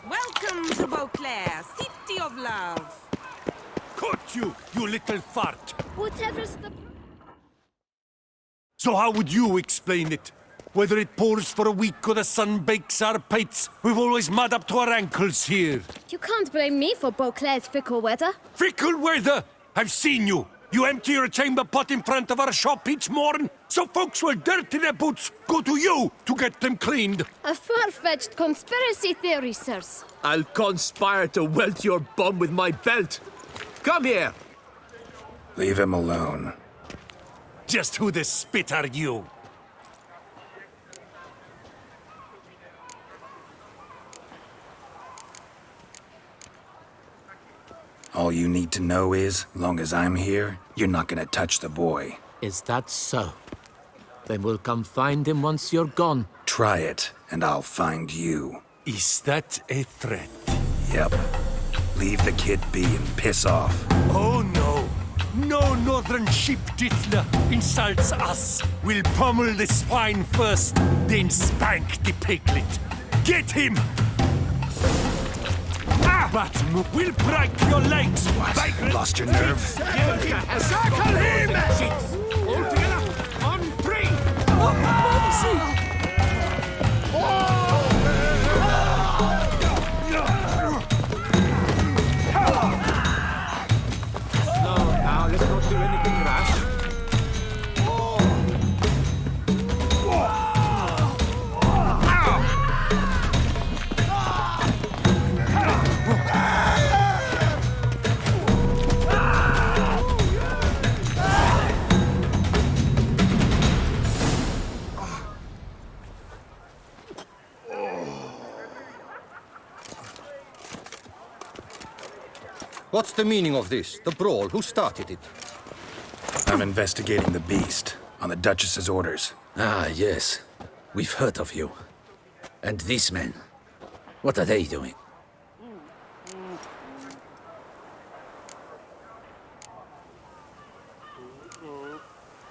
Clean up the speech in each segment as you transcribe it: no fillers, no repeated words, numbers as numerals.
Welcome to Beauclair, city of love. Caught you, you little fart! Whatever's the... So how would you explain it? Whether it pours for a week or the sun bakes our pates, we've always mud up to our ankles here. You can't blame me for Beauclair's fickle weather. Fickle weather! I've seen you! You empty your chamber pot in front of our shop each morn, so folks will dirty their boots, go to you to get them cleaned. A far-fetched conspiracy theory, sirs. I'll conspire to welt your bum with my belt. Come here. Leave him alone. Just who the spit are you? All you need to know is, long as I'm here, you're not gonna touch the boy. Is that so? Then we'll come find him once you're gone. Try it, and I'll find you. Is that a threat? Yep. Leave the kid be and piss off. Oh no! No northern sheep tittler insults us. We'll pummel the swine first, then spank the piglet. Get him! But we'll break your legs! What? Lost your nerve? Circle him! All together, on three! No, now let's not do anything rash. What's the meaning of this? The brawl? Who started it? I'm investigating the beast, on the Duchess's orders. Ah, yes. We've heard of you. And these men, what are they doing?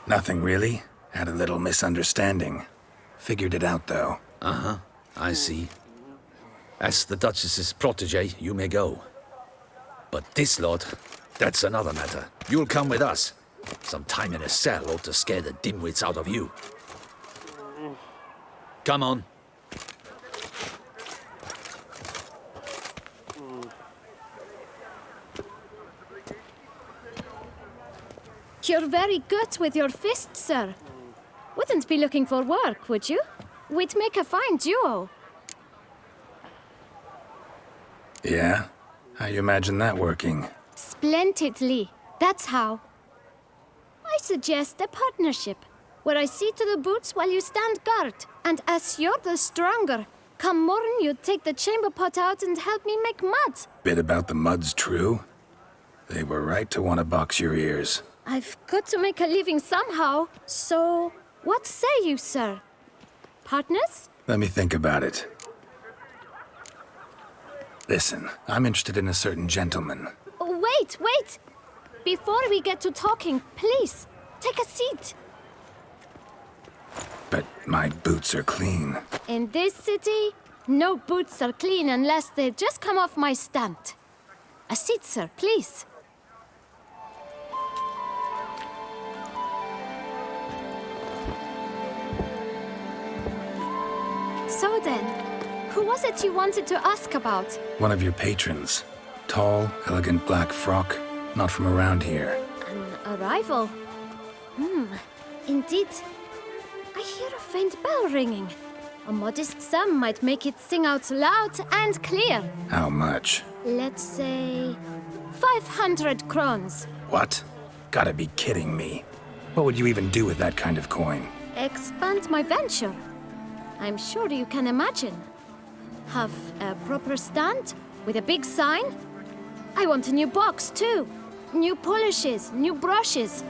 Nothing really. Had a little misunderstanding. Figured it out, though. Uh-huh, I see. As the Duchess's protege, you may go. But this lot, that's another matter. You'll come with us. Some time in a cell ought to scare the dimwits out of you. Come on. You're very good with your fists, sir. Wouldn't be looking for work, would you? We'd make a fine duo. Yeah? How you imagine that working? Splendidly. That's how. I suggest a partnership, where I see to the boots while you stand guard. And as you're the stronger, come morn you take the chamber pot out and help me make mud. Bit about the mud's true? They were right to want to box your ears. I've got to make a living somehow, so what say you, sir? Partners? Let me think about it. Listen, I'm interested in a certain gentleman. Wait, wait! Before we get to talking, please, take a seat. But my boots are clean. In this city, no boots are clean unless they just come off my stand. A seat, sir, please. So then, who was it you wanted to ask about? One of your patrons. Tall, elegant black frock. Not from around here. An arrival? Indeed. I hear a faint bell ringing. A modest sum might make it sing out loud and clear. How much? Let's say 500 crowns. What? Gotta be kidding me. What would you even do with that kind of coin? Expand my venture. I'm sure you can imagine. Have a proper stand with a big sign. I want a new box too. New polishes, new brushes.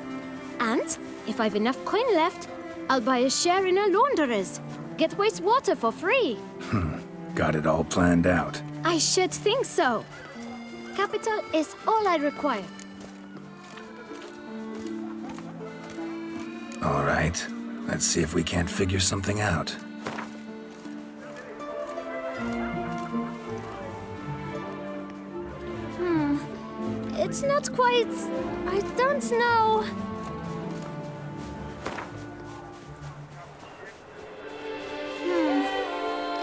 And if I've enough coin left, I'll buy a share in a launderer's. Get wastewater for free. Got it all planned out. I should think so. Capital is all I require. All right. Let's see if we can't figure something out. It's not quite... I don't know...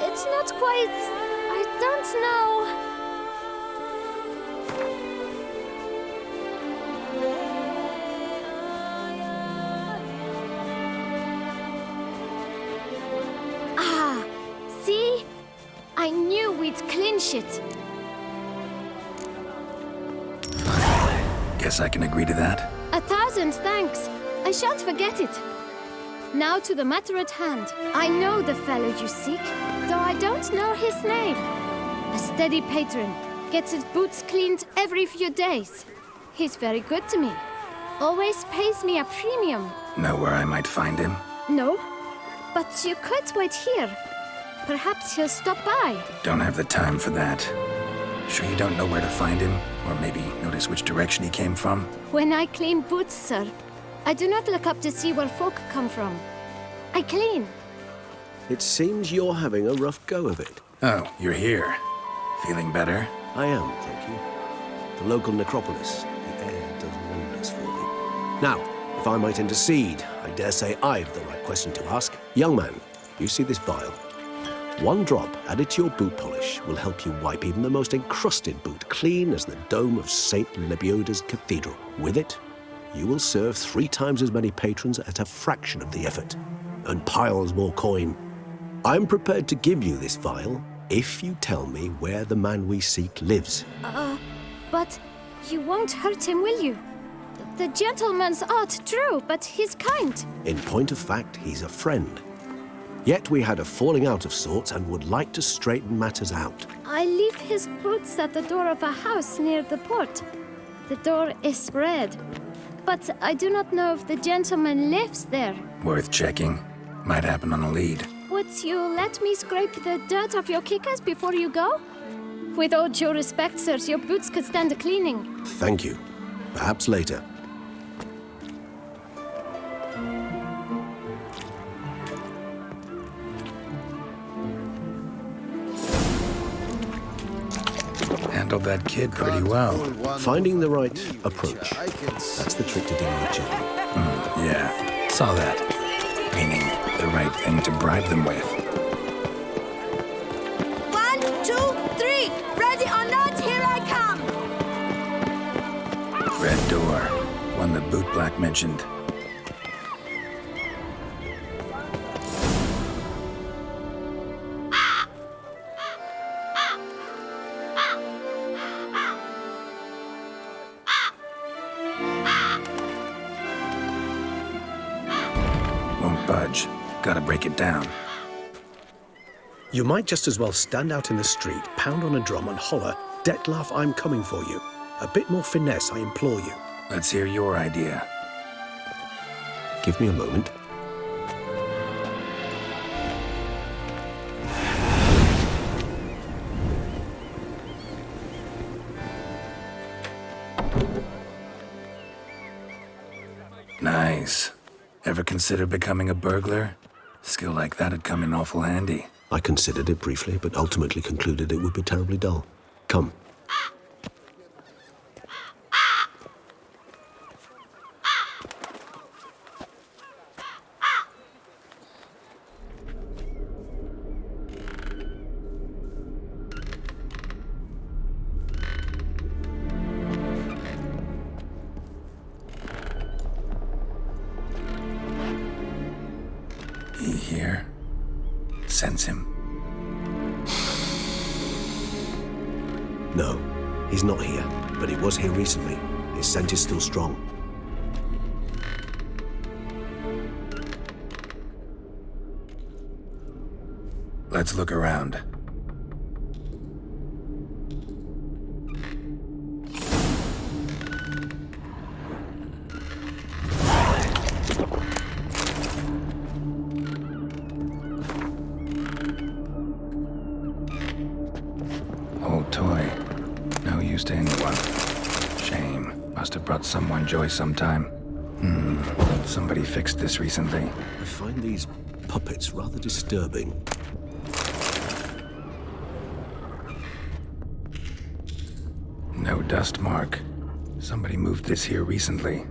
It's not quite... I don't know... Ah, see? I knew we'd clinch it. Guess I can agree to that. 1,000 thanks. I shan't forget it. Now to the matter at hand. I know the fellow you seek, though I don't know his name. A steady patron, gets his boots cleaned every few days. He's very good to me. Always pays me a premium. Know where I might find him? No, but you could wait here. Perhaps he'll stop by. Don't have the time for that. Sure you don't know where to find him? Or maybe notice which direction he came from? When I clean boots, sir, I do not look up to see where folk come from. I clean. It seems you're having a rough go of it. Oh, you're here. Feeling better? I am, thank you. The local necropolis. The air does wonders for me. Now, if I might intercede, I dare say I've the right question to ask. Young man, you see this vial? One drop added to your boot polish will help you wipe even the most encrusted boot clean as the dome of St. Lebioda's Cathedral. With it, you will serve 3 times as many patrons at a fraction of the effort, and piles more coin. I'm prepared to give you this vial if you tell me where the man we seek lives. But you won't hurt him, will you? The gentleman's art true, but he's kind. In point of fact, he's a friend. Yet we had a falling out of sorts and would like to straighten matters out. I leave his boots at the door of a house near the port. The door is red, but I do not know if the gentleman lives there. Worth checking. Might happen on a lead. Would you let me scrape the dirt off your kickers before you go? With all due respect, sirs, your boots could stand a cleaning. Thank you. Perhaps later. Handled that kid pretty well. Finding the right approach. That's the trick to dealing with children. Yeah, saw that. Meaning the right thing to bribe them with. 1, 2, 3. Ready or not, here I come. Red door. One the boot black mentioned. Won't budge. Gotta break it down. You might just as well stand out in the street, pound on a drum and holler, "Detlef, I'm coming for you." A bit more finesse, I implore you. Let's hear your idea. Give me a moment. Nice. Ever consider becoming a burglar? Skill like that'd come in awful handy. I considered it briefly, but ultimately concluded it would be terribly dull. Come. He here? Sense him. No, he's not here, but he was here recently. His scent is still strong. Let's look around. Old toy. No use to anyone. Shame. Must have brought someone joy sometime. Somebody fixed this recently. I find these puppets rather disturbing. No dust mark. Somebody moved this here recently.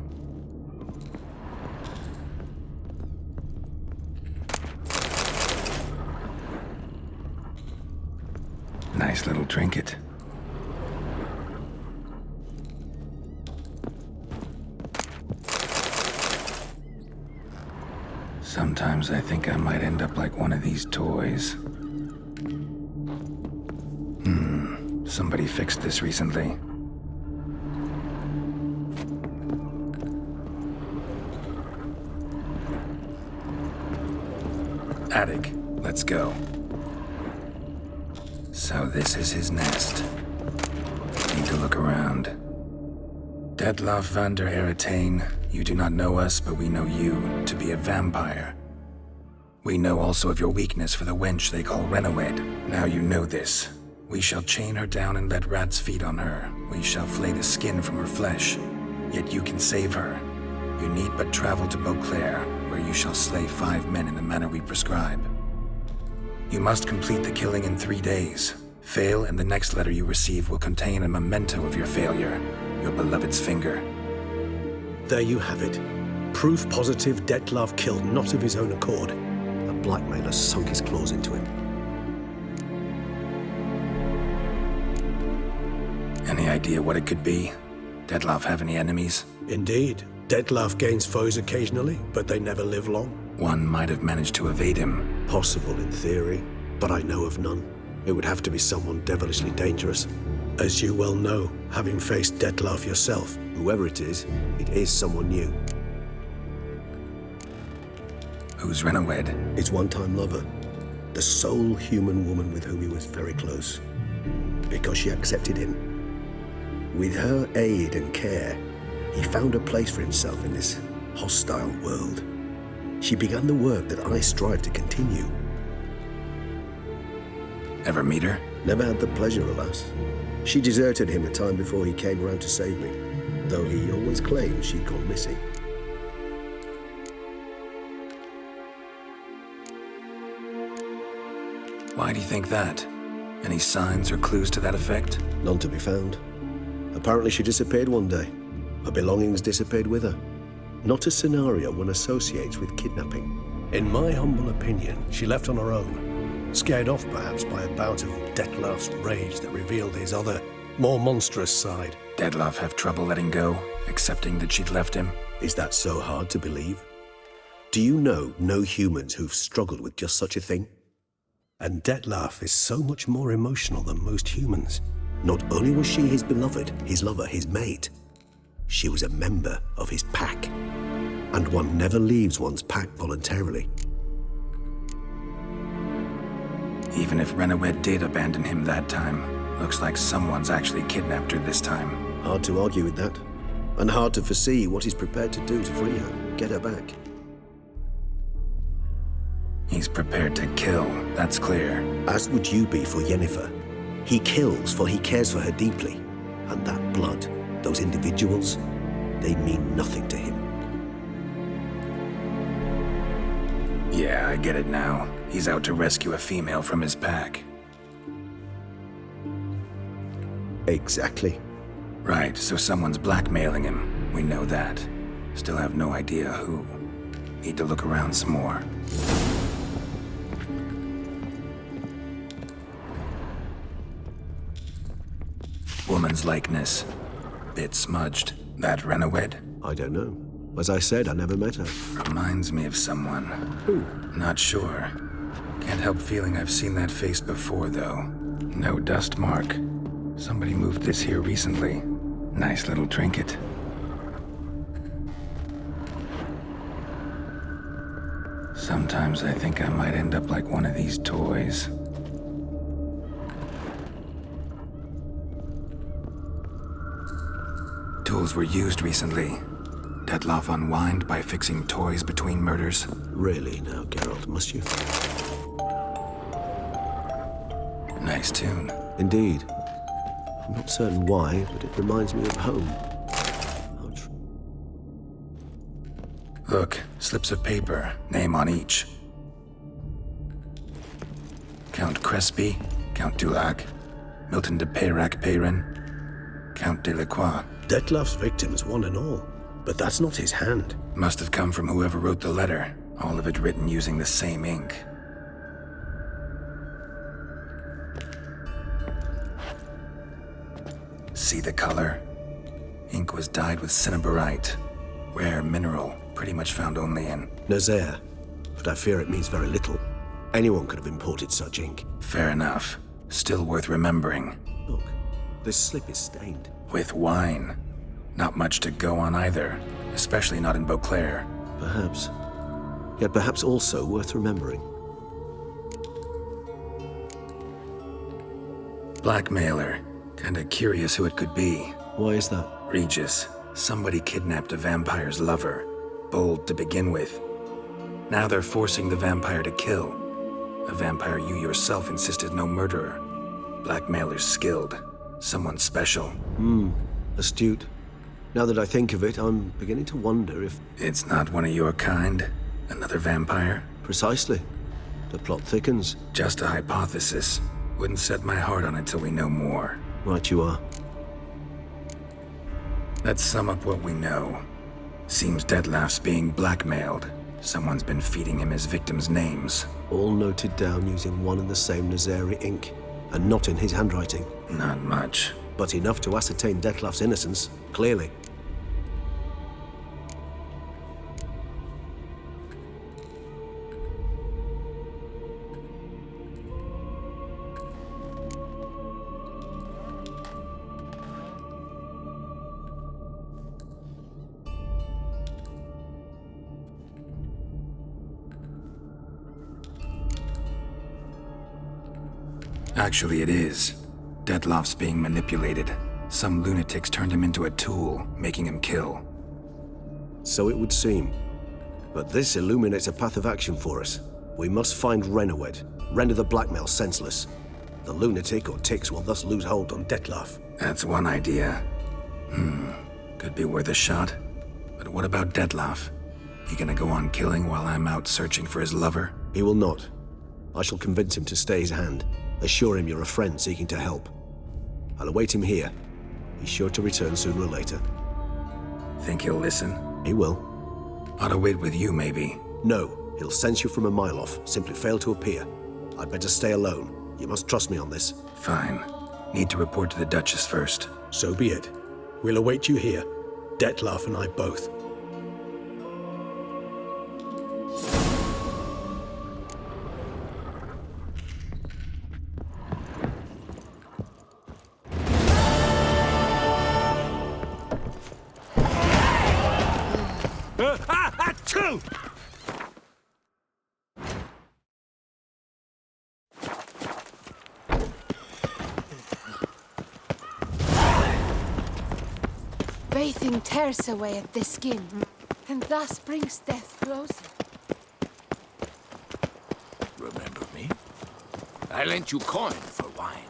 Nice little trinket. Sometimes I think I might end up like one of these toys. Somebody fixed this recently. Attic, let's go. So this is his nest. Need to look around. Detlaff van der Eretain, you do not know us, but we know you to be a vampire. We know also of your weakness for the wench they call Renawed. Now you know this. We shall chain her down and let rats feed on her. We shall flay the skin from her flesh. Yet you can save her. You need but travel to Beauclair, where you shall slay 5 men in the manner we prescribe. You must complete the killing in 3 days. Fail, and the next letter you receive will contain a memento of your failure, your beloved's finger. There you have it. Proof positive Detlaff killed not of his own accord. A blackmailer sunk his claws into him. Any idea what it could be? Detlaff have any enemies? Indeed. Detlaff gains foes occasionally, but they never live long. One might have managed to evade him. Possible in theory, but I know of none. It would have to be someone devilishly dangerous. As you well know, having faced Detlaff yourself. Whoever it is someone new. Who's Renawed? His one-time lover. The sole human woman with whom he was very close. Because she accepted him. With her aid and care, he found a place for himself in this hostile world. She began the work that I strive to continue. Ever meet her? Never had the pleasure, alas. She deserted him a time before he came around to save me, though he always claimed she'd gone missing. Why do you think that? Any signs or clues to that effect? None to be found. Apparently she disappeared one day. Her belongings disappeared with her. Not a scenario one associates with kidnapping. In my humble opinion, she left on her own. Scared off perhaps by a bout of Detlaff's rage that revealed his other, more monstrous side. Detlaff have trouble letting go, accepting that she'd left him? Is that so hard to believe? Do you know no humans who've struggled with just such a thing? And Detlaff is so much more emotional than most humans. Not only was she his beloved, his lover, his mate, she was a member of his pack. And one never leaves one's pack voluntarily. Even if Renawed did abandon him that time, looks like someone's actually kidnapped her this time. Hard to argue with that. And hard to foresee what he's prepared to do to free her, get her back. He's prepared to kill, that's clear. As would you be for Yennefer. He kills for he cares for her deeply. And that blood, those individuals, they mean nothing to him. Yeah, I get it now. He's out to rescue a female from his pack. Exactly. Right, so someone's blackmailing him. We know that. Still have no idea who. Need to look around some more. Woman's likeness. Bit smudged. That Renawed? I don't know. As I said, I never met her. Reminds me of someone. Who? Not sure. Can't help feeling I've seen that face before, though. No dust mark. Somebody moved this here recently. Nice little trinket. Sometimes I think I might end up like one of these toys. Tools were used recently. Detlaff unwind by fixing toys between murders. Really now, Geralt, must you? Nice tune. Indeed. I'm not certain why, but it reminds me of home. Look, slips of paper, name on each. Count Crespi, Count Dulac, Milton de Peyrac Peyrin. Count Delacroix. Detlef's victims, one and all. But that's not his hand. Must have come from whoever wrote the letter. All of it written using the same ink. See the color? Ink was dyed with cinnabarite. Rare mineral, pretty much found only in... Nazaire. But I fear it means very little. Anyone could have imported such ink. Fair enough. Still worth remembering. Look, this slip is stained. With wine. Not much to go on either. Especially not in Beauclair. Perhaps. Yet perhaps also worth remembering. Blackmailer. Kinda curious who it could be. Why is that? Regis. Somebody kidnapped a vampire's lover. Bold to begin with. Now they're forcing the vampire to kill. A vampire you yourself insisted no murderer. Blackmailer's skilled. Someone special. Astute. Now that I think of it, I'm beginning to wonder if... It's not one of your kind? Another vampire? Precisely. The plot thickens. Just a hypothesis. Wouldn't set my heart on it till we know more. Right you are. Let's sum up what we know. Seems Detlef's being blackmailed. Someone's been feeding him his victims' names. All noted down using one and the same Nazaire ink, and not in his handwriting. Not much. But enough to ascertain Detlef's innocence, clearly. Actually, it is. Detlef's being manipulated. Some lunatics turned him into a tool, making him kill. So it would seem. But this illuminates a path of action for us. We must find Renowed, render the blackmail senseless. The lunatic or ticks will thus lose hold on Detlef. That's one idea. Could be worth a shot. But what about Detlef? He gonna go on killing while I'm out searching for his lover? He will not. I shall convince him to stay his hand. Assure him you're a friend seeking to help. I'll await him here. He's sure to return sooner or later. Think he'll listen? He will. Ought to wait with you, maybe. No, he'll sense you from a mile off. Simply fail to appear. I'd better stay alone. You must trust me on this. Fine. Need to report to the Duchess first. So be it. We'll await you here. Detlef and I both. Achoo! Bathing tears away at the skin, and thus brings death closer. Remember me? I lent you coin for wine.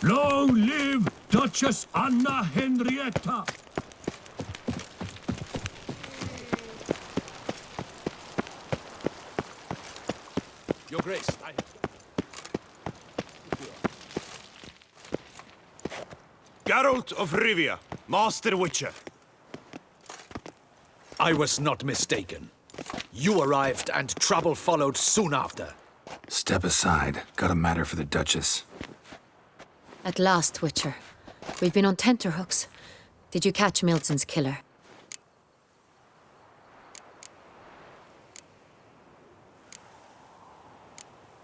Long live Duchess Anna Henrietta! Your Grace, Geralt of Rivia, Master Witcher. I was not mistaken. You arrived and trouble followed soon after. Step aside. Got a matter for the Duchess. At last, Witcher. We've been on tenterhooks. Did you catch Milton's killer?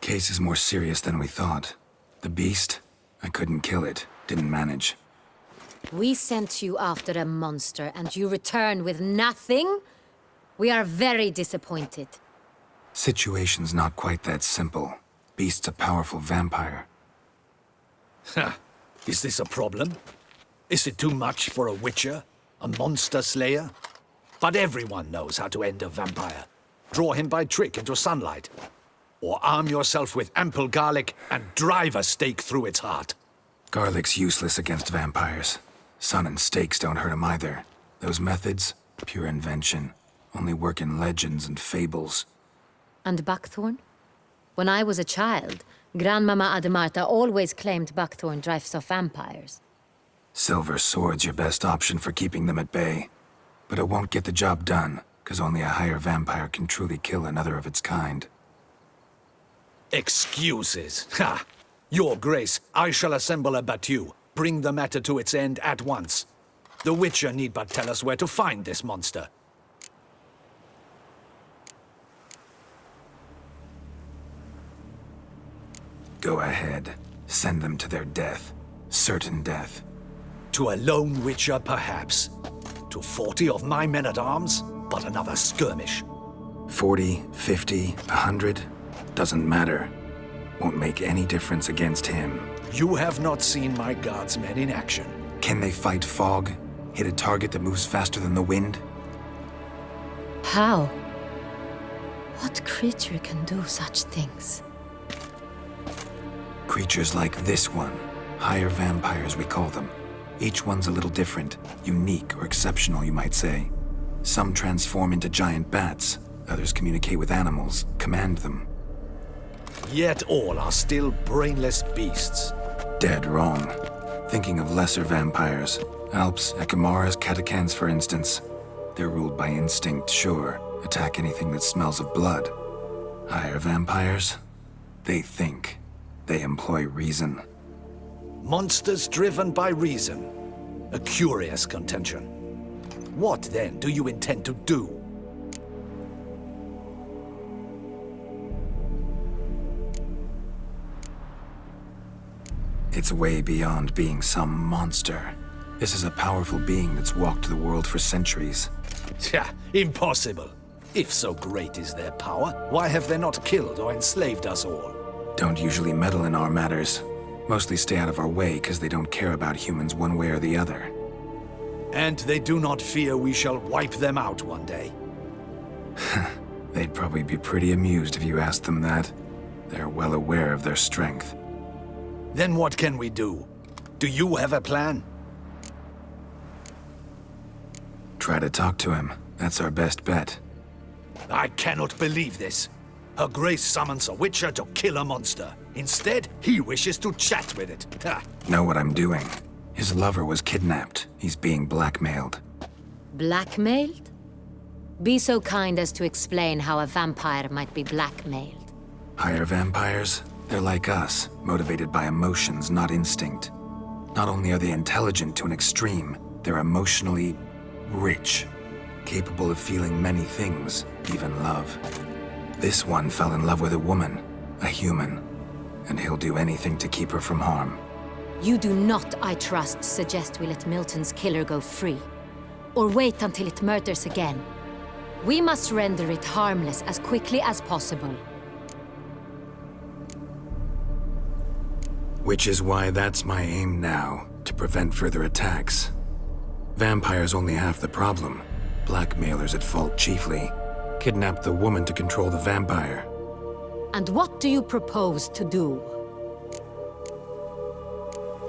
Case is more serious than we thought. The beast? I couldn't kill it. Didn't manage. We sent you after a monster, and you return with nothing? We are very disappointed. Situation's not quite that simple. Beast's a powerful vampire. Ha! Is this a problem? Is it too much for a Witcher? A monster slayer? But everyone knows how to end a vampire. Draw him by trick into sunlight. Or arm yourself with ample garlic and drive a stake through its heart. Garlic's useless against vampires. Sun and stakes don't hurt him either. Those methods, pure invention, only work in legends and fables. And buckthorn? When I was a child, Grandmama Ademarta always claimed buckthorn drives off vampires. Silver sword's your best option for keeping them at bay. But it won't get the job done, because only a higher vampire can truly kill another of its kind. Excuses. Ha! Your Grace, I shall assemble a battue. Bring the matter to its end at once. The Witcher need but tell us where to find this monster. Go ahead. Send them to their death. Certain death. To a lone Witcher, perhaps. To 40 of my men-at-arms, but another skirmish. 40, 50, 100? Doesn't matter. Won't make any difference against him. You have not seen my guardsmen in action. Can they fight fog? Hit a target that moves faster than the wind? How? What creature can do such things? Creatures like this one. Higher vampires, we call them. Each one's a little different. Unique or exceptional, you might say. Some transform into giant bats. Others communicate with animals, command them. Yet all are still brainless beasts. Dead wrong. Thinking of lesser vampires. Alps, Ekamaras, Catacans, for instance. They're ruled by instinct, sure. Attack anything that smells of blood. Higher vampires? They think. They employ reason. Monsters driven by reason. A curious contention. What, then, do you intend to do? It's way beyond being some monster. This is a powerful being that's walked the world for centuries. Tja, impossible. If so great is their power, why have they not killed or enslaved us all? Don't usually meddle in our matters. Mostly stay out of our way because they don't care about humans one way or the other. And they do not fear we shall wipe them out one day. They'd probably be pretty amused if you asked them that. They're well aware of their strength. Then what can we do? Do you have a plan? Try to talk to him. That's our best bet. I cannot believe this. Her Grace summons a Witcher to kill a monster. Instead, he wishes to chat with it. Ha. Know what I'm doing. His lover was kidnapped. He's being blackmailed. Blackmailed? Be so kind as to explain how a vampire might be blackmailed. Higher vampires? They're like us, motivated by emotions, not instinct. Not only are they intelligent to an extreme, they're emotionally rich, capable of feeling many things, even love. This one fell in love with a woman, a human, and he'll do anything to keep her from harm. You do not, I trust, suggest we let Milton's killer go free, or wait until it murders again. We must render it harmless as quickly as possible. Which is why that's my aim now, to prevent further attacks. Vampires only half the problem. Blackmailers at fault chiefly. Kidnapped the woman to control the vampire. And what do you propose to do?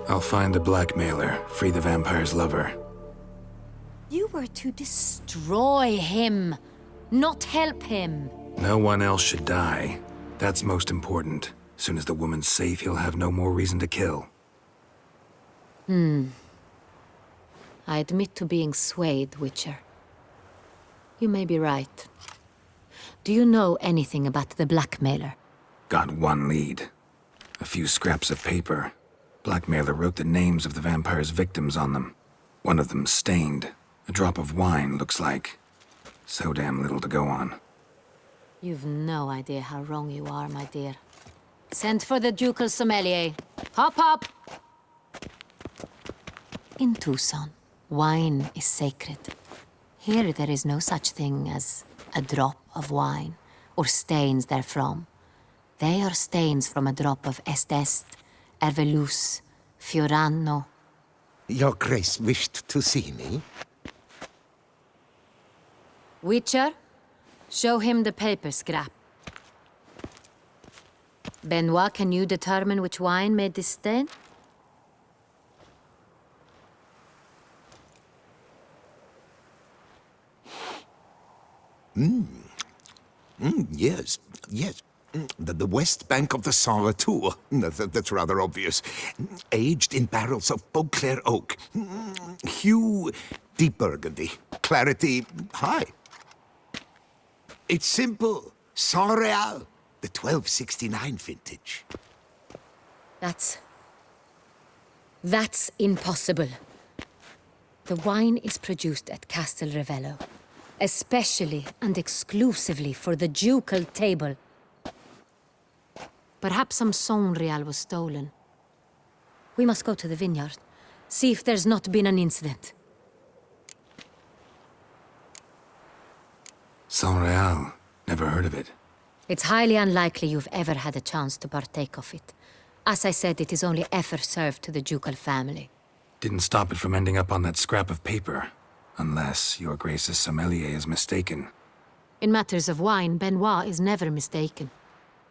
I'll find the blackmailer, free the vampire's lover. You were to destroy him, not help him. No one else should die. That's most important. Soon as the woman's safe, he'll have no more reason to kill. I admit to being swayed, Witcher. You may be right. Do you know anything about the blackmailer? Got one lead. A few scraps of paper. Blackmailer wrote the names of the vampire's victims on them. One of them stained. A drop of wine, looks like. So damn little to go on. You've no idea how wrong you are, my dear. Send for the ducal sommelier. Hop, hop! In Toussaint, wine is sacred. Here there is no such thing as a drop of wine, or stains therefrom. They are stains from a drop of Est, Ervelus, Fiorano. Your Grace wished to see me? Witcher, show him the paper scrap. Benoit, can you determine which wine made this stain? Yes, yes. The west bank of the Sarre Tour. That's rather obvious. Aged in barrels of Beauclair oak. Hue, deep burgundy. Clarity, high. It's simple. Saint-Réal, the 1269 vintage. That's impossible. The wine is produced at Castel Ravello, especially and exclusively for the ducal table. Perhaps some Saint-Réal was stolen. We must go to the vineyard, see if there's not been an incident. Saint-Réal. Never heard of it. It's highly unlikely you've ever had a chance to partake of it. As I said, it is only ever served to the ducal family. Didn't stop it from ending up on that scrap of paper. Unless your Grace's sommelier is mistaken. In matters of wine, Benoit is never mistaken.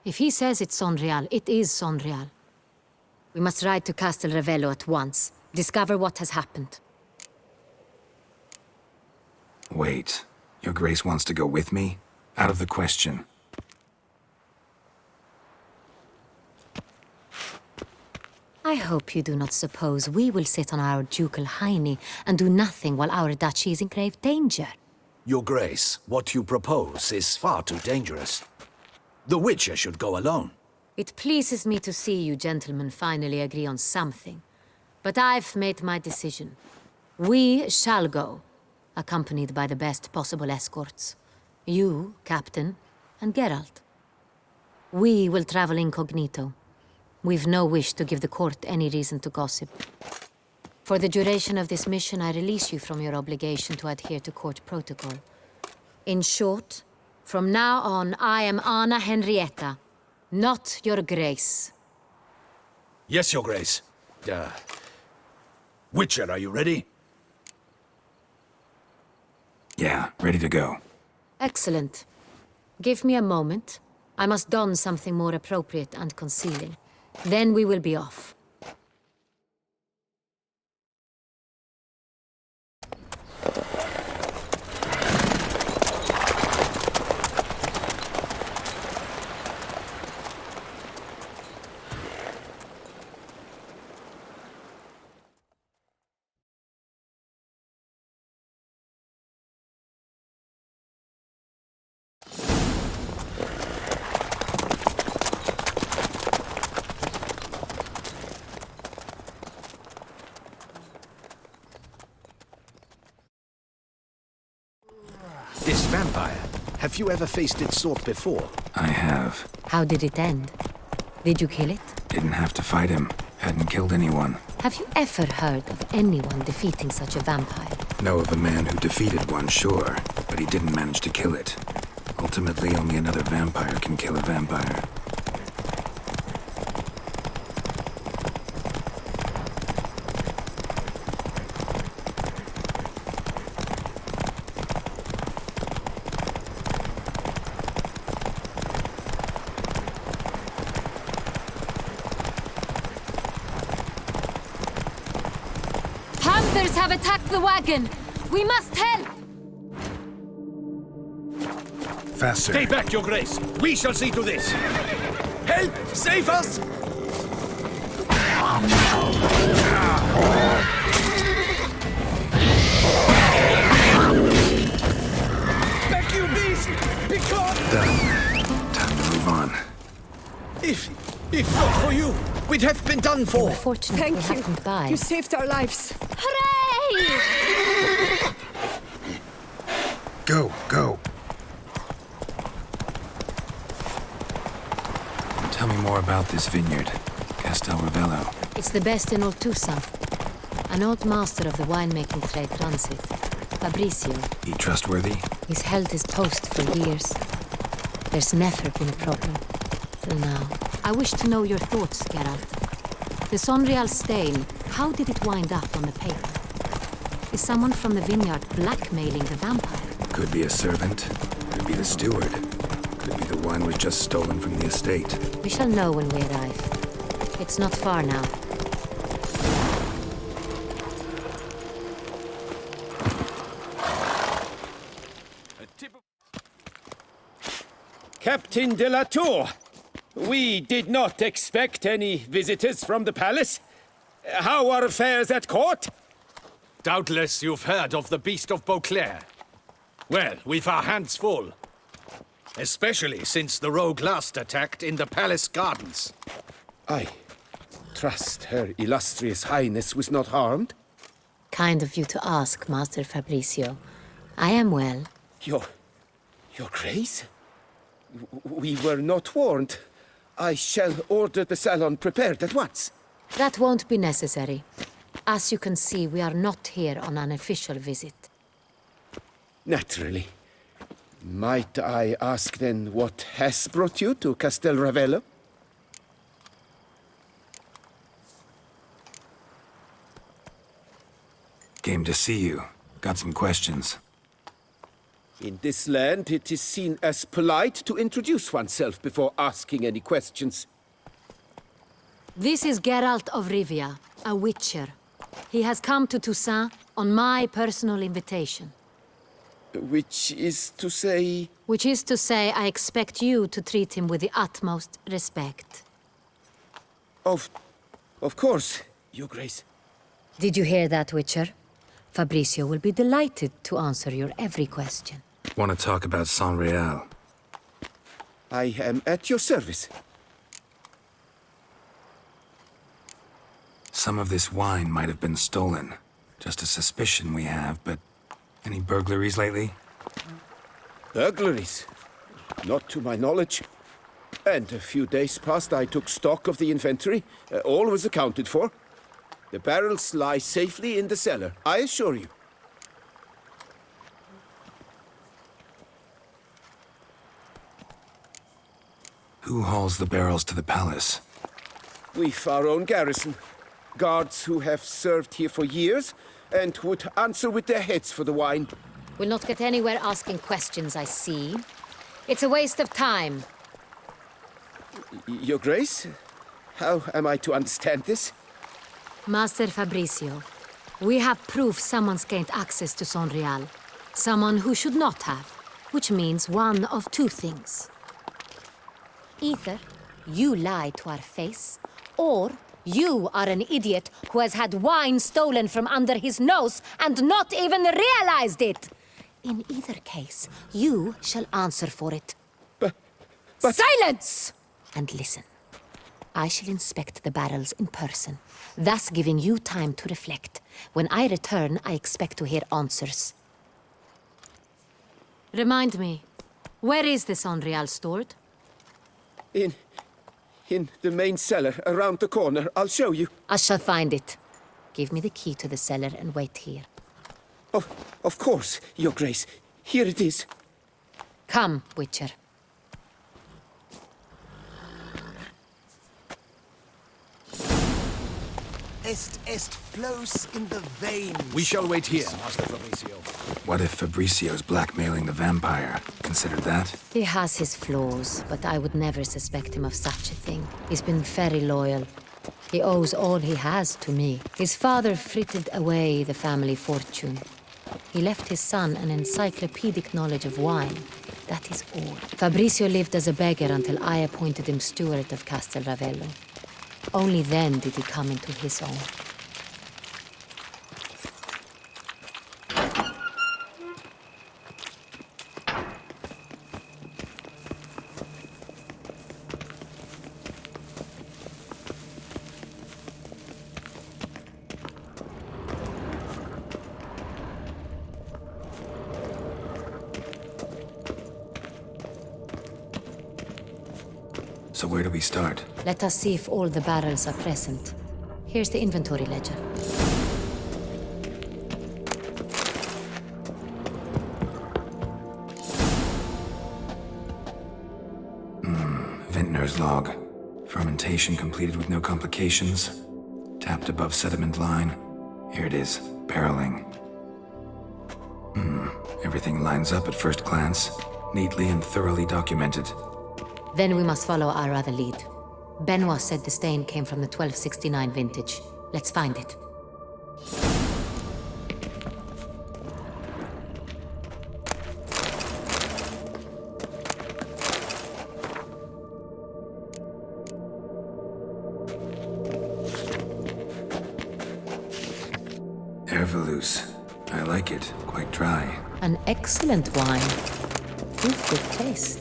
If he says it's Saint-Réal, it is Saint-Réal. We must ride to Castel Ravello at once. Discover what has happened. Wait. Your Grace wants to go with me? Out of the question. I hope you do not suppose we will sit on our ducal hiney and do nothing while our duchy is in grave danger. Your Grace, what you propose is far too dangerous. The Witcher should go alone. It pleases me to see you gentlemen finally agree on something. But I've made my decision. We shall go, accompanied by the best possible escorts. You, Captain, and Geralt. We will travel incognito. We've no wish to give the court any reason to gossip. For the duration of this mission, I release you from your obligation to adhere to court protocol. In short, from now on, I am Anna Henrietta, not your Grace. Yes, Your Grace. Witcher, are you ready? Yeah, ready to go. Excellent. Give me a moment. I must don something more appropriate and concealing. Then we will be off. This vampire, have you ever faced its sort before? I have. How did it end? Did you kill it? Didn't have to fight him. Hadn't killed anyone. Have you ever heard of anyone defeating such a vampire? Know of a man who defeated one, sure, but he didn't manage to kill it. Ultimately, only another vampire can kill a vampire. Panthers have attacked the wagon! We must help! Faster. Stay back, Your Grace. We shall see to this. Help! Save us! Back, you beast! Be gone! Done. Time to move on. If not for you, we'd have been done for. Fortunately, we happened by. You saved our lives. Hooray! Go, go. Tell me more about this vineyard, Castel Ravello. It's the best in all Toussaint. An old master of the winemaking trade runs it. Fabricio. He trustworthy? He's held his post for years. There's never been a problem. Till now. I wish to know your thoughts, Geralt. The Saint-Réal stain, how did it wind up on the paper? Is someone from the vineyard blackmailing the vampire? Could be a servant, could be the steward, could be the wine was just stolen from the estate. We shall know when we arrive. It's not far now. Captain de la Tour, we did not expect any visitors from the palace. How are affairs at court? Doubtless you've heard of the Beast of Beauclair. Well, we've our hands full. Especially since the rogue last attacked in the palace gardens. I trust Her Illustrious Highness was not harmed? Kind of you to ask, Master Fabricio. I am well. Your Grace? We were not warned. I shall order the salon prepared at once. That won't be necessary. As you can see, we are not here on an official visit. Naturally. Might I ask then what has brought you to Castel Ravello? Came to see you. Got some questions. In this land, it is seen as polite to introduce oneself before asking any questions. This is Geralt of Rivia, a witcher. He has come to Toussaint on my personal invitation. Which is to say... Which is to say, I expect you to treat him with the utmost respect. Of course, Your Grace. Did you hear that, Witcher? Fabricio will be delighted to answer your every question. Want to talk about San Real? I am at your service. Some of this wine might have been stolen. Just a suspicion we have, but any burglaries lately? Burglaries? Not to my knowledge. And a few days past I took stock of the inventory. All was accounted for. The barrels lie safely in the cellar, I assure you. Who hauls the barrels to the palace? We've our own garrison. Guards who have served here for years and would answer with their heads for the wine. We'll not get anywhere asking questions, I see. It's a waste of time. Your Grace? How am I to understand this? Master Fabricio, we have proof someone's gained access to San Real. Someone who should not have, which means one of two things. Either you lie to our face, or you are an idiot who has had wine stolen from under his nose and not even realized it. In either case, you shall answer for it. But... Silence! And listen. I shall inspect the barrels in person, thus giving you time to reflect. When I return, I expect to hear answers. Remind me, where is this San Real stored? In the main cellar, around the corner. I'll show you. I shall find it. Give me the key to the cellar and wait here. Oh, of course, Your Grace. Here it is. Come, Witcher. Est flows in the veins. We shall wait here, Master Fabricio. What if Fabricio's blackmailing the vampire? Considered that? He has his flaws, but I would never suspect him of such a thing. He's been very loyal. He owes all he has to me. His father frittered away the family fortune. He left his son an encyclopedic knowledge of wine. That is all. Fabricio lived as a beggar until I appointed him steward of Castel Ravello. Only then did he come into his own. So where do we start? Let us see if all the barrels are present. Here's the inventory ledger. Vintner's log. Fermentation completed with no complications. Tapped above sediment line. Here it is. Barreling. Everything lines up at first glance, neatly and thoroughly documented. Then we must follow our other lead. Benoit said the stain came from the 1269 vintage. Let's find it. Ervelous. I like it. Quite dry. An excellent wine. With good taste.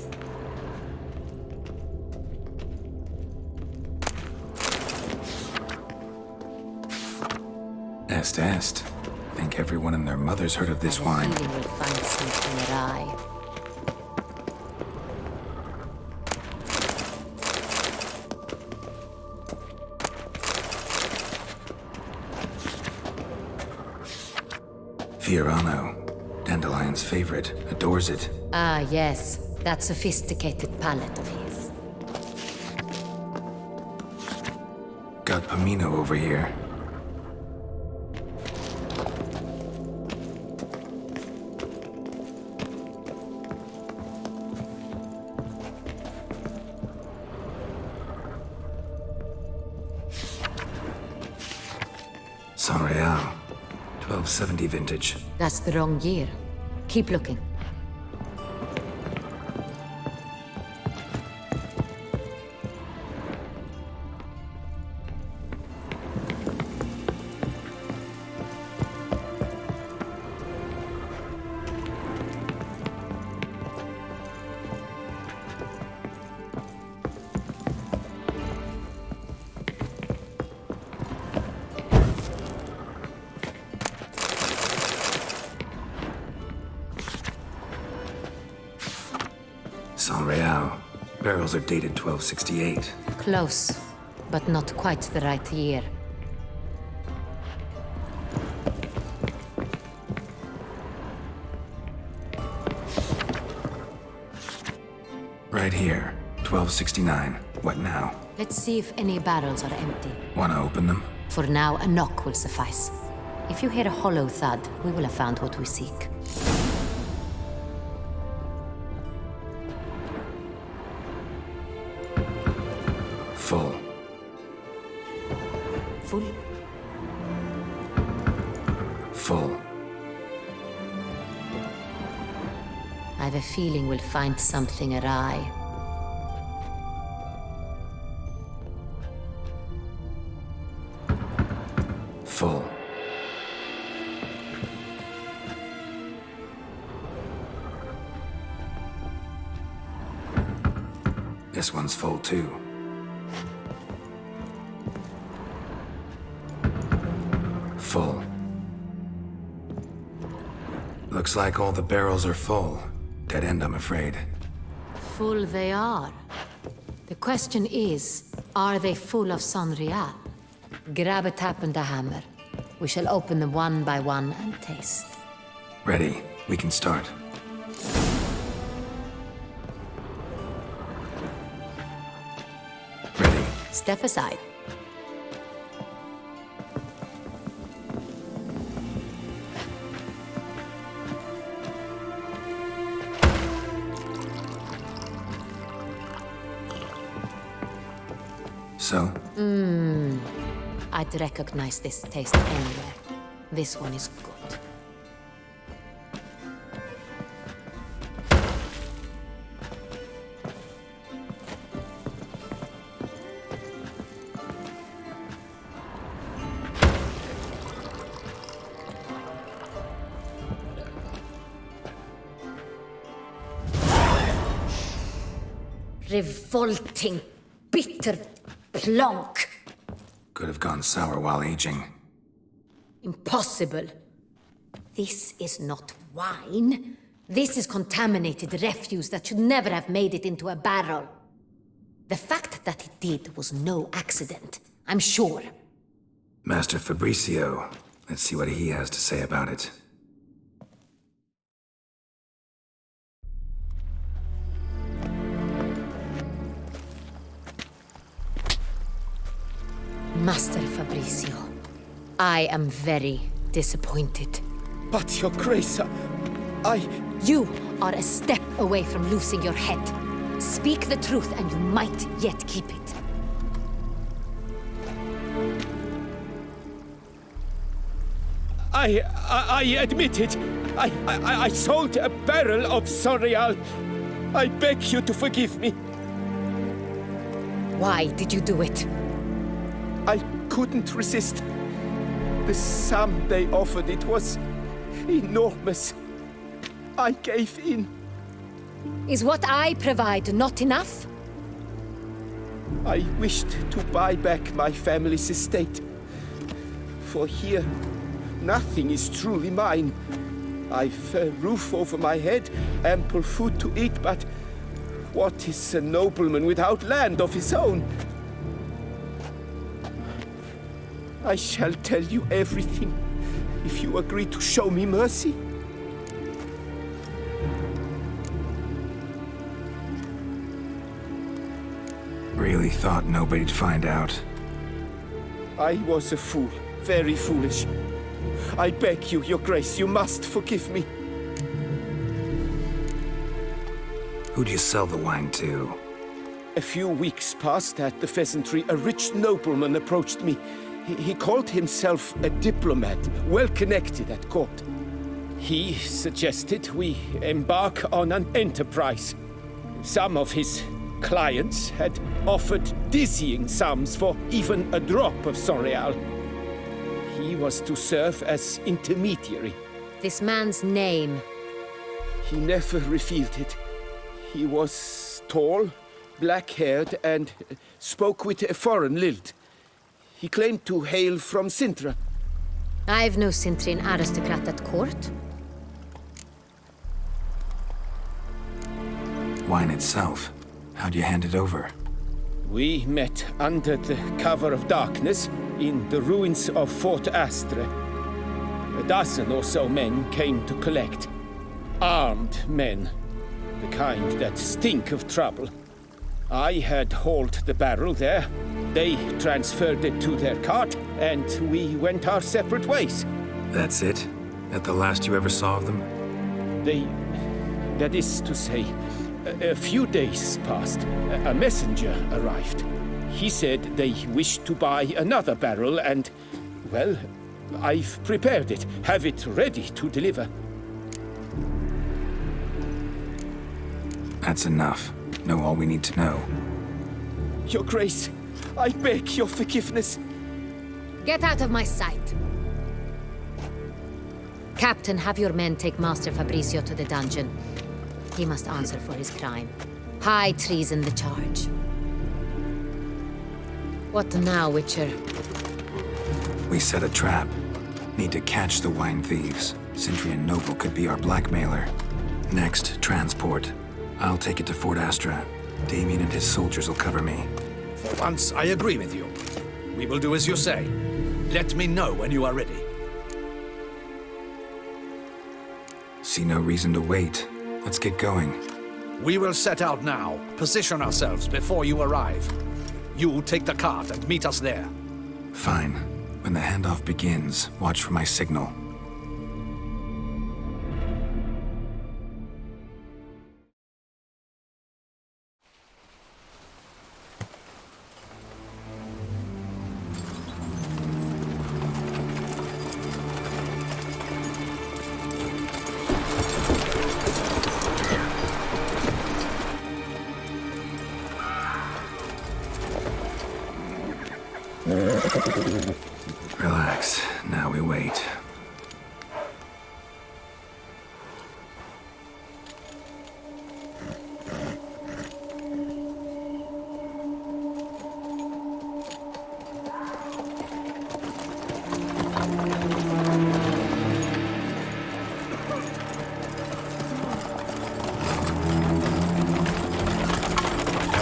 Est. Think everyone and their mother's heard of this wine. I have a feeling we'll find something awry. Fiorano. Dandelion's favorite. Adores it. Ah, yes. That sophisticated palate of his. Got Pomino over here. Saint-Réal. 1270 vintage. That's the wrong year. Keep looking. Saint-Réal. Barrels are dated 1268. Close, but not quite the right year. Right here. 1269. What now? Let's see if any barrels are empty. Wanna open them? For now, a knock will suffice. If you hear a hollow thud, we will have found what we seek. Full. Full? Full. I have a feeling we'll find something awry. Full. This one's full too. Full. Looks like all the barrels are full. Dead end, I'm afraid. Full they are. The question is, are they full of Saint-Réal? Grab a tap and a hammer. We shall open them one by one and taste. Ready. We can start. Ready. Step aside. So? I'd recognize this taste anywhere. This one is good. Revolting, bitter plonk. Could have gone sour while aging. Impossible. This is not wine. This is contaminated refuse that should never have made it into a barrel. The fact that it did was no accident, I'm sure. Master Fabricio. Let's see what he has to say about it. Master Fabricio, I am very disappointed. But, Your Grace, You are a step away from losing your head. Speak the truth and you might yet keep it. I admit it. I sold a barrel of Sorial. I beg you to forgive me. Why did you do it? I couldn't resist. The sum they offered, it was enormous. I gave in. Is what I provide not enough? I wished to buy back my family's estate. For here, nothing is truly mine. I've a roof over my head, ample food to eat, but what is a nobleman without land of his own? I shall tell you everything, if you agree to show me mercy. Really thought nobody'd find out. I was a fool, very foolish. I beg you, Your Grace, you must forgive me. Who'd you sell the wine to? A few weeks past at the pheasantry, a rich nobleman approached me. He called himself a diplomat, well connected at court. He suggested we embark on an enterprise. Some of his clients had offered dizzying sums for even a drop of Sorial. He was to serve as intermediary. This man's name? He never revealed it. He was tall, black-haired, and spoke with a foreign lilt. He claimed to hail from Sintra. I've no Sintrin aristocrat at court. Wine itself. How'd you hand it over? We met under the cover of darkness in the ruins of Fort Astre. A dozen or so men came to collect. Armed men. The kind that stink of trouble. I had hauled the barrel there. They transferred it to their cart, and we went our separate ways. That's it? That the last you ever saw of them? That is to say, a few days passed. A messenger arrived. He said they wished to buy another barrel and, well, I've prepared it. Have it ready to deliver. That's enough. Know all we need to know. Your Grace, I beg your forgiveness. Get out of my sight. Captain, have your men take Master Fabrizio to the dungeon. He must answer for his crime. High treason the charge. What now, Witcher? We set a trap. Need to catch the wine thieves. Sintry and Noble could be our blackmailer. Next, transport. I'll take it to Fort Astra. Damien and his soldiers will cover me. For once, I agree with you. We will do as you say. Let me know when you are ready. See no reason to wait. Let's get going. We will set out now. Position ourselves before you arrive. You take the cart and meet us there. Fine. When the handoff begins, watch for my signal. Relax. Now we wait.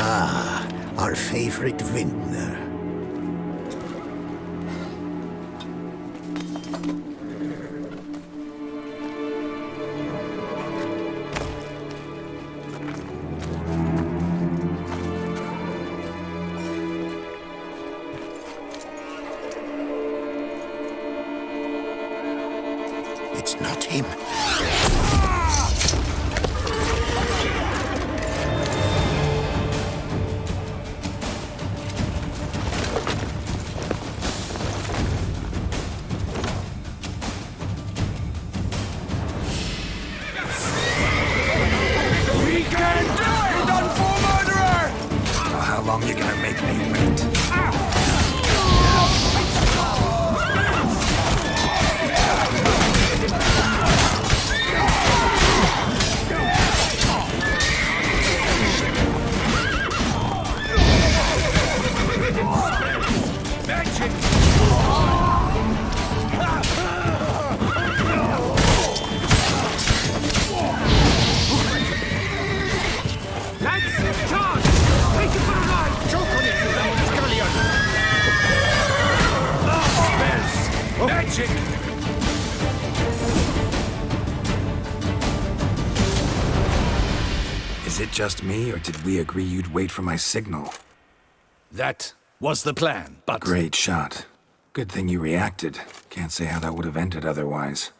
Ah, our favorite vintner. It's not him. long you gonna make me wait? Magic! Is it just me, or did we agree you'd wait for my signal? That was the plan, but... Great shot. Good thing you reacted. Can't say how that would have ended otherwise.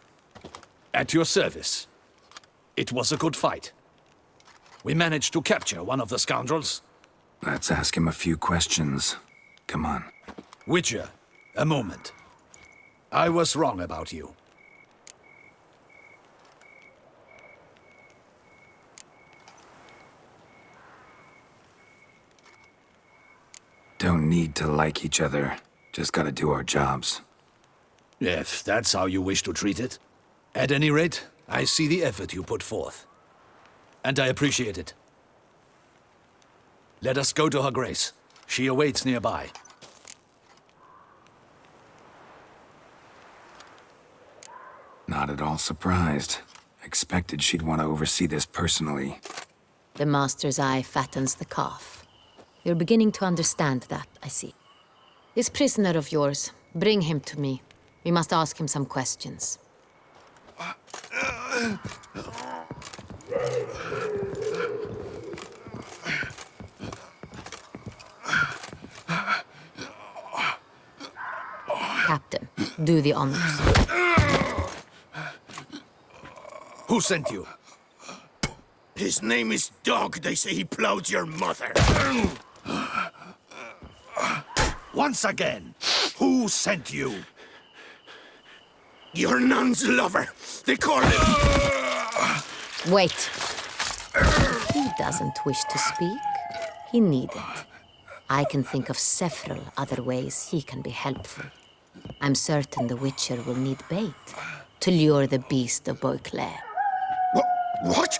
At your service. It was a good fight. We managed to capture one of the scoundrels. Let's ask him a few questions. Come on. Witcher, a moment. I was wrong about you. Don't need to like each other. Just gotta do our jobs. If that's how you wish to treat it. At any rate, I see the effort you put forth. And I appreciate it. Let us go to her grace. She awaits nearby. Not at all surprised. Expected she'd want to oversee this personally. The master's eye fattens the calf. You're beginning to understand that, I see. This prisoner of yours, bring him to me. We must ask him some questions. Captain, do the honors. Who sent you? His name is Dog. They say he plowed your mother. Once again, who sent you? Your nun's lover. They call him... Wait. He doesn't wish to speak. He needn't. I can think of several other ways he can be helpful. I'm certain the Witcher will need bait to lure the beast of Beauclair. What?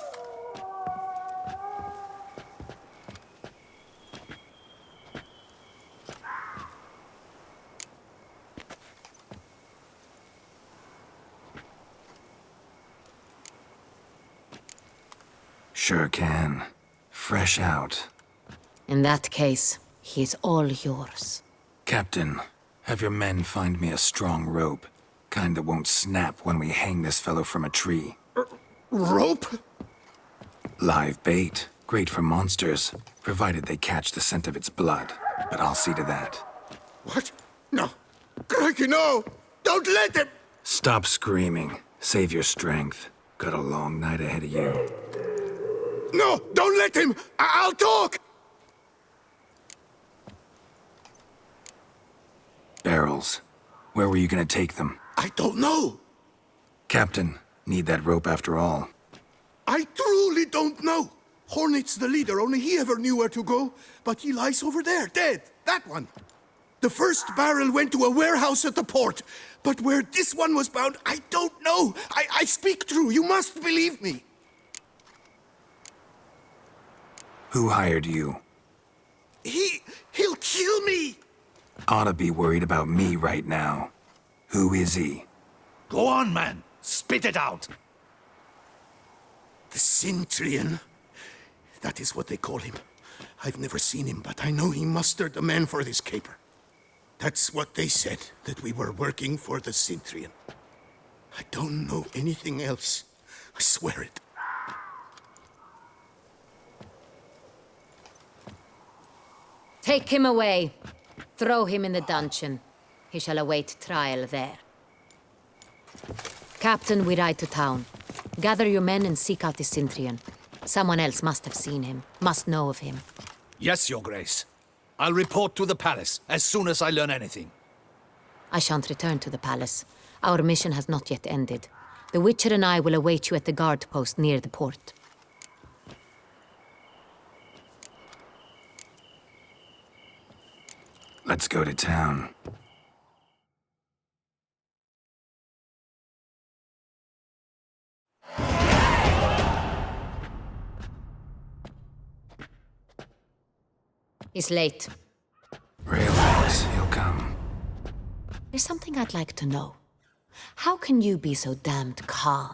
Sure can. Fresh out. In that case, he's all yours. Captain, have your men find me a strong rope. Kind that won't snap when we hang this fellow from a tree. Rope? Live bait. Great for monsters, provided they catch the scent of its blood. But I'll see to that. What? No. Crikey, no! Don't let him! Stop screaming. Save your strength. Got a long night ahead of you. No! Don't let him! I'll talk! Barrels. Where were you gonna take them? I don't know. Captain, need that rope after all. I truly don't know. Hornet's the leader, only he ever knew where to go. But he lies over there, dead. That one. The first barrel went to a warehouse at the port. But where this one was bound, I don't know. I speak true. You must believe me. Who hired you? He'll kill me. Oughta be worried about me right now. Who is he? Go on, man. Spit it out. The Centurion. That is what they call him. I've never seen him, but I know he mustered the men for this caper. That's what they said, that we were working for the Centurion. I don't know anything else. I swear it. Take him away. Throw him in the dungeon. He shall await trial there. Captain, we ride to town. Gather your men and seek out the Centurion. Someone else must have seen him, must know of him. Yes, Your Grace. I'll report to the palace as soon as I learn anything. I shan't return to the palace. Our mission has not yet ended. The Witcher and I will await you at the guard post near the port. Let's go to town. He's late. Relax, he'll come. There's something I'd like to know. How can you be so damned calm?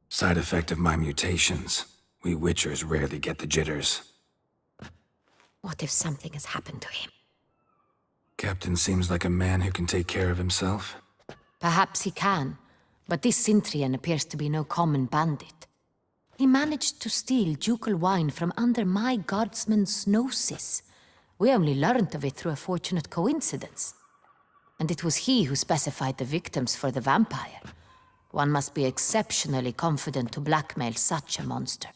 Side effect of my mutations. We Witchers rarely get the jitters. What if something has happened to him? Captain seems like a man who can take care of himself. Perhaps he can, but this Cintrian appears to be no common bandit. He managed to steal ducal wine from under my guardsman's noses. We only learned of it through a fortunate coincidence. And it was he who specified the victims for the vampire. One must be exceptionally confident to blackmail such a monster.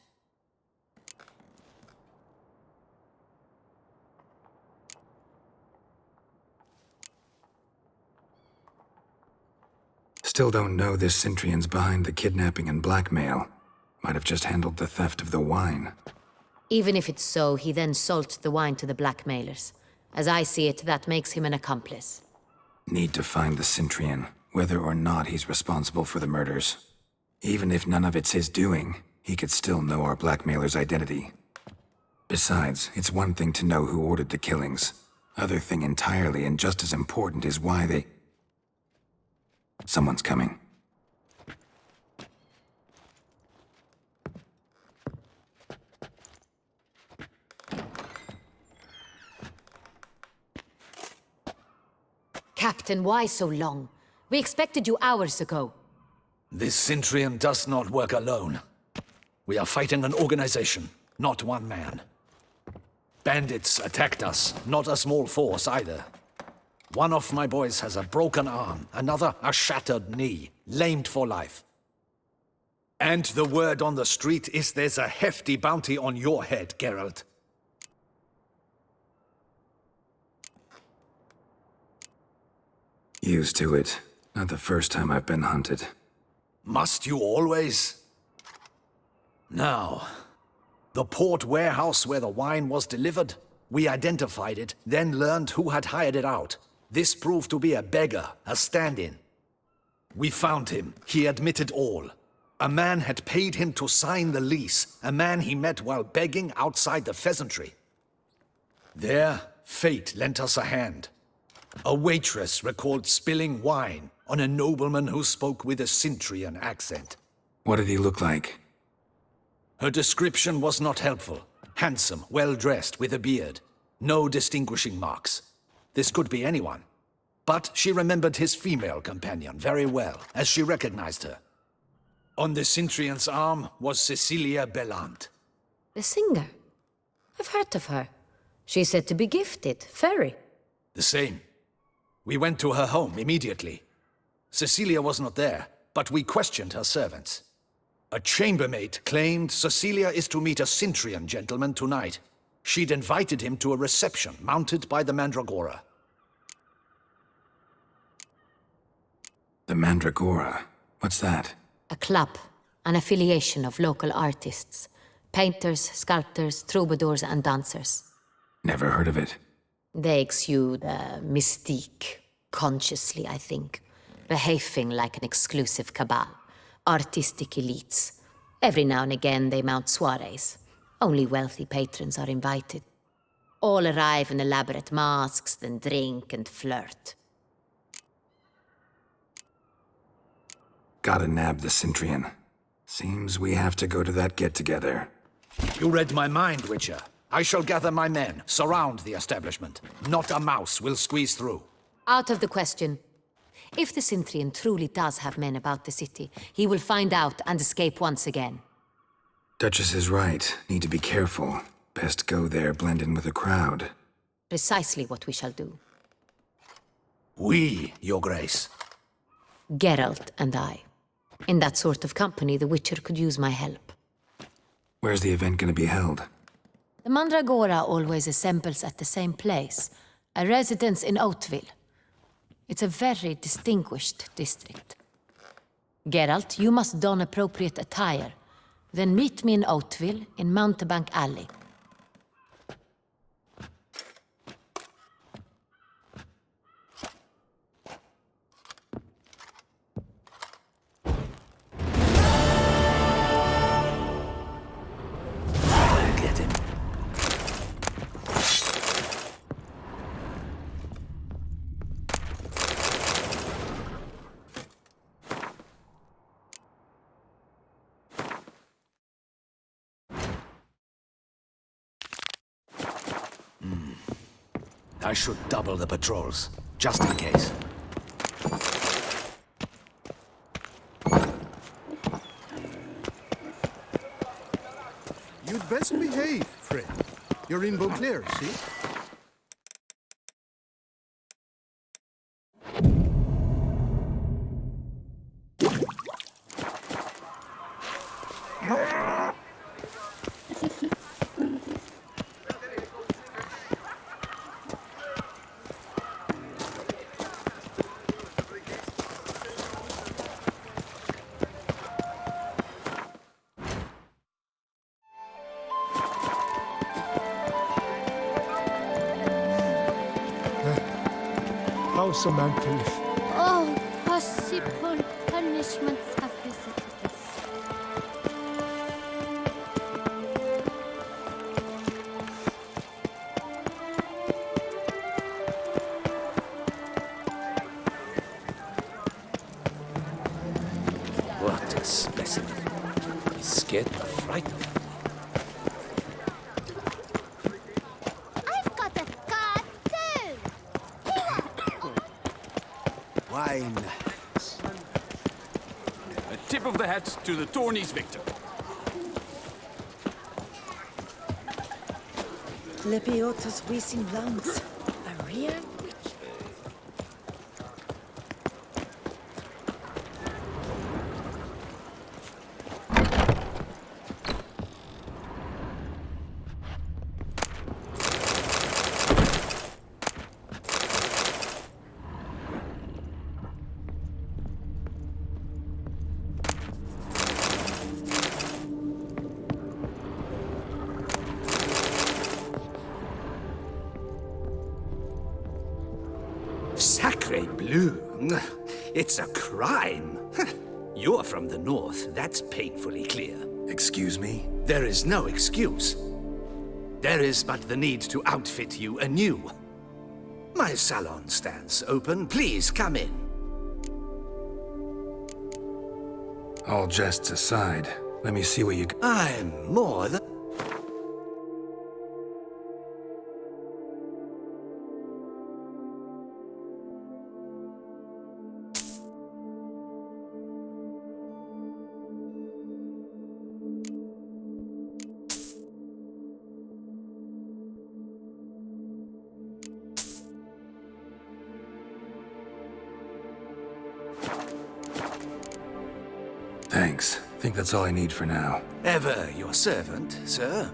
Still don't know this Cintrian's behind the kidnapping and blackmail. Might have just handled the theft of the wine. Even if it's so, he then sold the wine to the blackmailers. As I see it, that makes him an accomplice. Need to find the Cintrian, whether or not he's responsible for the murders. Even if none of it's his doing, he could still know our blackmailer's identity. Besides, it's one thing to know who ordered the killings. Other thing entirely, and just as important, is why they... Someone's coming. Captain, why so long? We expected you hours ago. This Cintrian does not work alone. We are fighting an organization, not one man. Bandits attacked us, not a small force either. One of my boys has a broken arm, another a shattered knee, lamed for life. And the word on the street is there's a hefty bounty on your head, Geralt. Used to it. Not the first time I've been hunted. Must you always? Now, the port warehouse where the wine was delivered, we identified it, then learned who had hired it out. This proved to be a beggar, a stand-in. We found him. He admitted all. A man had paid him to sign the lease, a man he met while begging outside the pheasantry. There, fate lent us a hand. A waitress recalled spilling wine on a nobleman who spoke with a Cintrian accent. What did he look like? Her description was not helpful. Handsome, well-dressed, with a beard. No distinguishing marks. This could be anyone. But she remembered his female companion very well, as she recognized her. On the Cintrian's arm was Cecilia Bellant. The singer? I've heard of her. She's said to be gifted, fairy. The same. We went to her home immediately. Cecilia was not there, but we questioned her servants. A chambermaid claimed Cecilia is to meet a Cintrian gentleman tonight. She'd invited him to a reception mounted by the Mandragora. The Mandragora? What's that? A club, an affiliation of local artists. Painters, sculptors, troubadours and dancers. Never heard of it. They exude mystique, consciously, I think. Behaving like an exclusive cabal. Artistic elites. Every now and again they mount soirees. Only wealthy patrons are invited. All arrive in elaborate masks, then drink and flirt. Gotta nab the Cintrian. Seems we have to go to that get-together. You read my mind, Witcher. I shall gather my men, surround the establishment. Not a mouse will squeeze through. Out of the question. If the Cintrian truly does have men about the city, he will find out and escape once again. Duchess is right. Need to be careful. Best go there, blend in with the crowd. Precisely what we shall do. We, Your Grace. Geralt and I. In that sort of company, the Witcher could use my help. Where's the event gonna be held? The Mandragora always assembles at the same place, a residence in Oatville. It's a very distinguished district. Geralt, you must don appropriate attire. Then meet me in Oatville, in Mountebank Alley. I should double the patrols, just in case. You'd best behave, friend. You're in Beauclair, see? How's Samantha? Oh, possible punishments have visited us. What a specimen. He's scared or frightened. I've got a card too! Wine. A tip of the hat to the tourney's victor. Lepiotus Wisin Lance. A real witch. Sacre bleu! It's a crime! You're from the north, that's painfully clear. Excuse me? There is no excuse. There is but the need to outfit you anew. My salon stands open. Please come in. All jests aside, let me see what you... I'm more than... Thanks. Think that's all I need for now. Ever your servant, sir.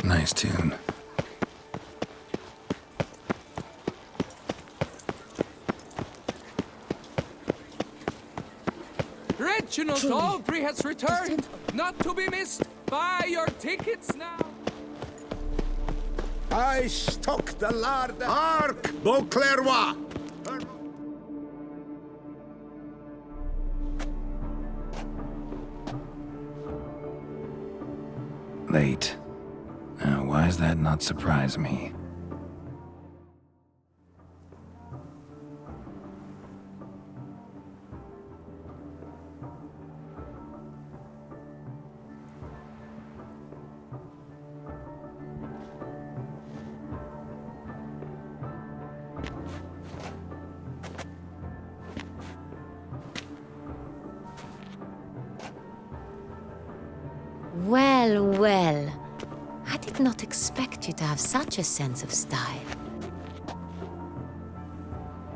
Nice tune. Reginald Aubrey has returned, not to be missed. Buy your tickets now. I stock the lard. Hark, Beauclair. Late. Why does that not surprise me? Well, well. I did not expect you to have such a sense of style.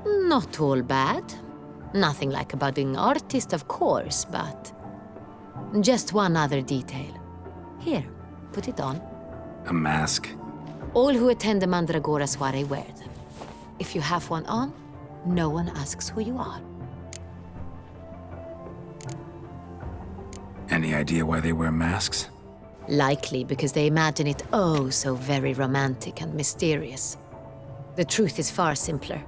Not all bad. Nothing like a budding artist, of course, but... just one other detail. Here, put it on. A mask? All who attend the Mandragora soiree wear them. If you have one on, no one asks who you are. Any idea why they wear masks? Likely because they imagine it oh so very romantic and mysterious. The truth is far simpler.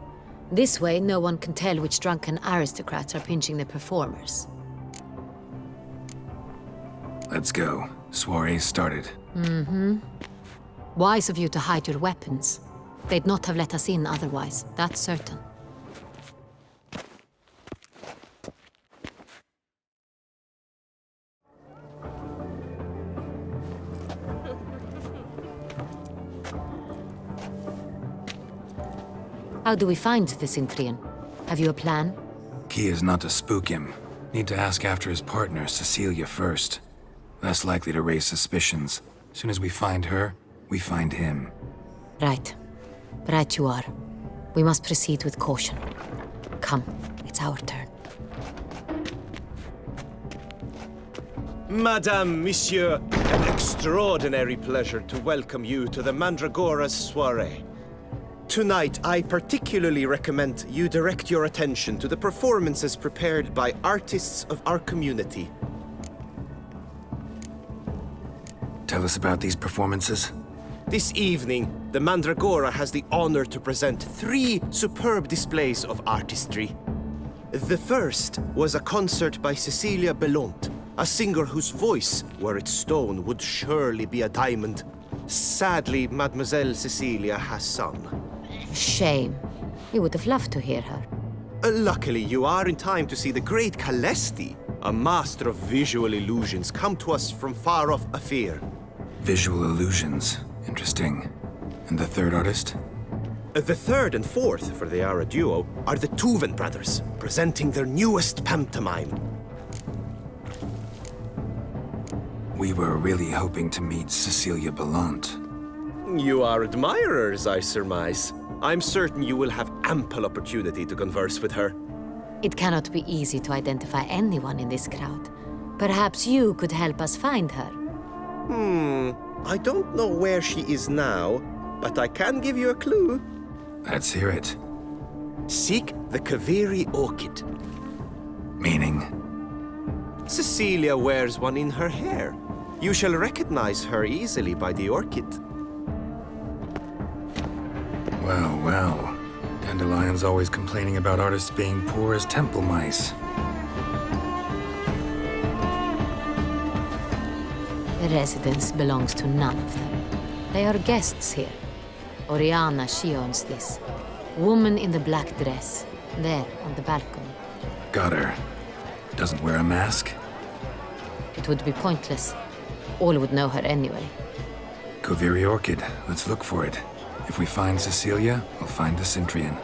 This way, no one can tell which drunken aristocrats are pinching the performers. Let's go. Soiree's started. Wise of you to hide your weapons. They'd not have let us in otherwise, that's certain. How do we find the Cintrian? Have you a plan? Key is not to spook him. Need to ask after his partner, Cecilia, first. Less likely to raise suspicions. Soon as we find her, we find him. Right. Right you are. We must proceed with caution. Come, it's our turn. Madame, Monsieur, an extraordinary pleasure to welcome you to the Mandragora's soiree. Tonight, I particularly recommend you direct your attention to the performances prepared by artists of our community. Tell us about these performances. This evening, the Mandragora has the honor to present 3 superb displays of artistry. The first was a concert by Cecilia Belont, a singer whose voice, were it stone, would surely be a diamond. Sadly, Mademoiselle Cecilia has sung. Shame. You would have loved to hear her. Luckily, you are in time to see the great Calesti, a master of visual illusions, come to us from far off Afir. Visual illusions. Interesting. And the third artist? The third and fourth, for they are a duo, are the Tuven brothers, presenting their newest pantomime. We were really hoping to meet Cecilia Belont. You are admirers, I surmise. I'm certain you will have ample opportunity to converse with her. It cannot be easy to identify anyone in this crowd. Perhaps you could help us find her. I don't know where she is now, but I can give you a clue. Let's hear it. Seek the Kaveri orchid. Meaning? Cecilia wears one in her hair. You shall recognize her easily by the orchid. Well, well. Dandelion's always complaining about artists being poor as temple mice. The residence belongs to none of them. They are guests here. Oriana, she owns this. Woman in the black dress, there on the balcony. Got her. Doesn't wear a mask? It would be pointless. All would know her anyway. Kaveri Orchid. Let's look for it. If we find Cecilia, we'll find the Cintrian.